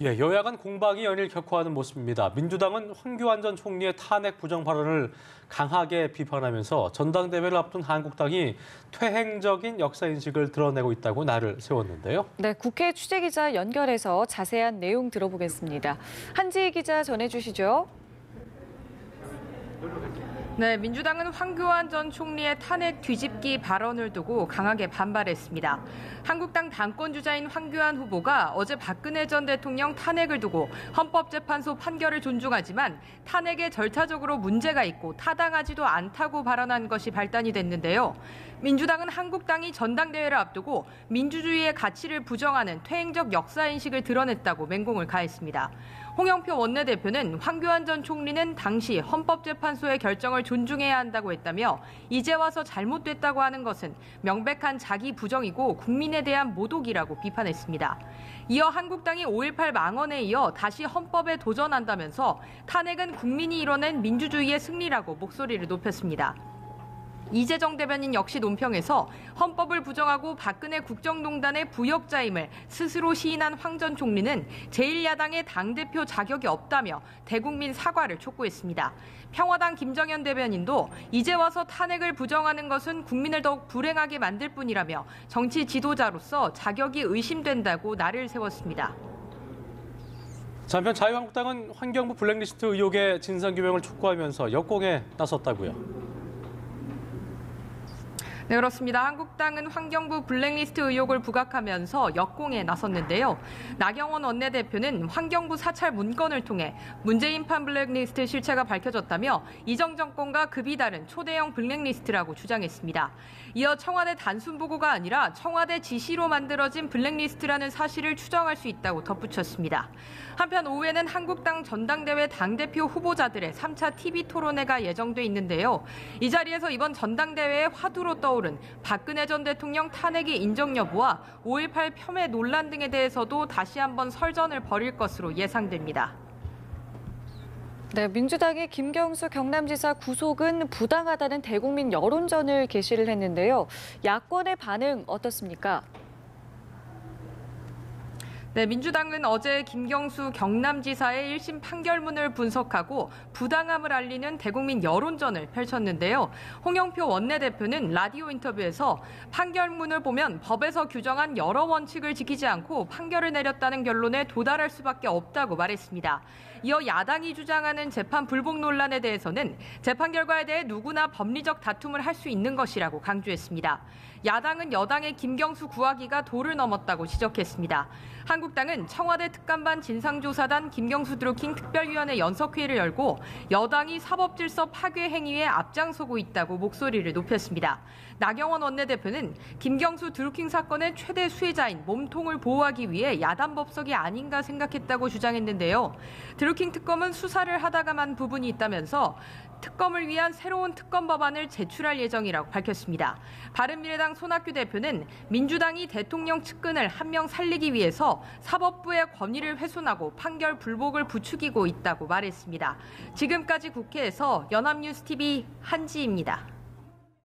예, 여야 간 공방이 연일 격화하는 모습입니다. 민주당은 황교안 전 총리의 탄핵 부정 발언을 강하게 비판하면서 전당대회를 앞둔 한국당이 퇴행적인 역사인식을 드러내고 있다고 날을 세웠는데요. 네, 국회 취재기자 연결해서 자세한 내용 들어보겠습니다. 한지희 기자 전해주시죠. 네, 민주당은 황교안 전 총리의 탄핵 뒤집기 발언을 두고 강하게 반발했습니다. 한국당 당권주자인 황교안 후보가 어제 박근혜 전 대통령 탄핵을 두고 헌법재판소 판결을 존중하지만 탄핵에 절차적으로 문제가 있고 타당하지도 않다고 발언한 것이 발단이 됐는데요. 민주당은 한국당이 전당대회를 앞두고 민주주의의 가치를 부정하는 퇴행적 역사인식을 드러냈다고 맹공을 가했습니다. 홍영표 원내대표는 황교안 전 총리는 당시 헌법재판소의 결정을 존중해야 한다고 했다며 이제 와서 잘못됐다고 하는 것은 명백한 자기 부정이고 국민에 대한 모독이라고 비판했습니다. 이어 한국당이 5.18 망언에 이어 다시 헌법에 도전한다면서 탄핵은 국민이 이뤄낸 민주주의의 승리라고 목소리를 높였습니다. 이재정 대변인 역시 논평에서 헌법을 부정하고 박근혜 국정농단의 부역자임을 스스로 시인한 황 전 총리는 제1야당의 당대표 자격이 없다며 대국민 사과를 촉구했습니다. 평화당 김정현 대변인도 이제 와서 탄핵을 부정하는 것은 국민을 더욱 불행하게 만들 뿐이라며 정치 지도자로서 자격이 의심된다고 날을 세웠습니다. 한편 자유한국당은 환경부 블랙리스트 의혹의 진상규명을 촉구하면서 역공에 나섰다고요. 네, 그렇습니다. 한국당은 환경부 블랙리스트 의혹을 부각하면서 역공에 나섰는데요. 나경원 원내대표는 환경부 사찰 문건을 통해 문재인판 블랙리스트 실체가 밝혀졌다며 이정 정권과 급이 다른 초대형 블랙리스트라고 주장했습니다. 이어 청와대 단순 보고가 아니라 청와대 지시로 만들어진 블랙리스트라는 사실을 추정할 수 있다고 덧붙였습니다. 한편 오후에는 한국당 전당대회 당대표 후보자들의 3차 TV 토론회가 예정돼 있는데요. 이 자리에서 이번 전당대회의 화두로 떠오른 박근혜 전 대통령 탄핵의 인정 여부와 5.18 폄훼 논란 등에 대해서도 다시 한번 설전을 벌일 것으로 예상됩니다. 네, 민주당의 김경수 경남지사 구속은 부당하다는 대국민 여론전을 게시를 했는데요. 야권의 반응 어떻습니까? 네, 민주당은 어제 김경수 경남지사의 1심 판결문을 분석하고 부당함을 알리는 대국민 여론전을 펼쳤는데요. 홍영표 원내대표는 라디오 인터뷰에서 판결문을 보면 법에서 규정한 여러 원칙을 지키지 않고 판결을 내렸다는 결론에 도달할 수밖에 없다고 말했습니다. 이어 야당이 주장하는 재판 불복 논란에 대해서는 재판 결과에 대해 누구나 법리적 다툼을 할 수 있는 것이라고 강조했습니다. 야당은 여당의 김경수 구하기가 도를 넘었다고 지적했습니다. 한국당은 청와대 특감반 진상조사단 김경수 드루킹 특별위원회 연석회의를 열고 여당이 사법질서 파괴 행위에 앞장서고 있다고 목소리를 높였습니다. 나경원 원내대표는 김경수 드루킹 사건의 최대 수혜자인 몸통을 보호하기 위해 야단 법석이 아닌가 생각했다고 주장했는데요. 드루킹 특검은 수사를 하다가만 부분이 있다면서 특검을 위한 새로운 특검 법안을 제출할 예정이라고 밝혔습니다. 바른미래당 손학규 대표는 민주당이 대통령 측근을 한 명 살리기 위해서 사법부의 권위를 훼손하고 판결 불복을 부추기고 있다고 말했습니다. 지금까지 국회에서 연합뉴스TV 한지희입니다.